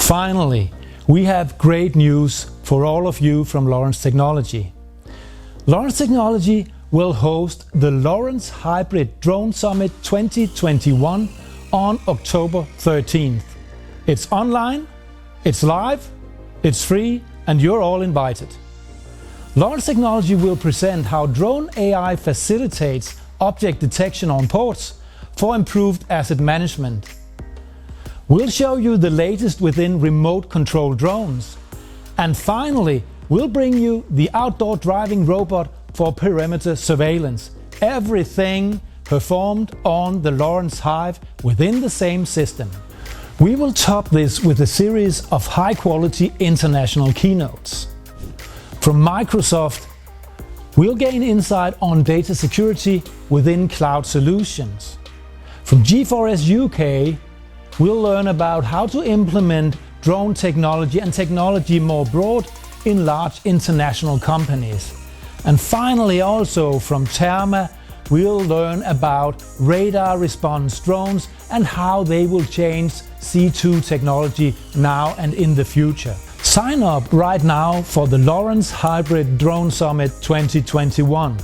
Finally, we have great news for all of you from Lorenz Technology. Lorenz Technology will host the Lorenz Hybrid Drone Summit 2021 on October 13th. It's online, it's live, it's free, and you're all invited. Lorenz Technology will present how drone AI facilitates object detection on ports for improved asset management. We'll show you the latest within remote control drones. And finally, we'll bring you the outdoor driving robot for perimeter surveillance. Everything performed on the Lorenz Hive within the same system. We will top this with a series of high-quality international keynotes. From Microsoft, we'll gain insight on data security within cloud solutions. From G4S UK, we'll learn about how to implement drone technology and technology more broad in large international companies. And finally, also from Therma, we'll learn about radar response drones and how they will change C2 technology now and in the future. Sign up right now for the Lorenz Hybrid Drone Summit 2021.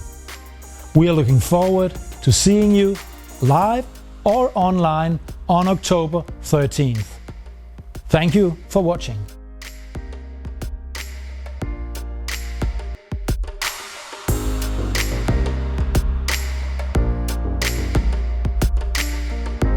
We are looking forward to seeing you live or online on October 13th. Thank you for watching.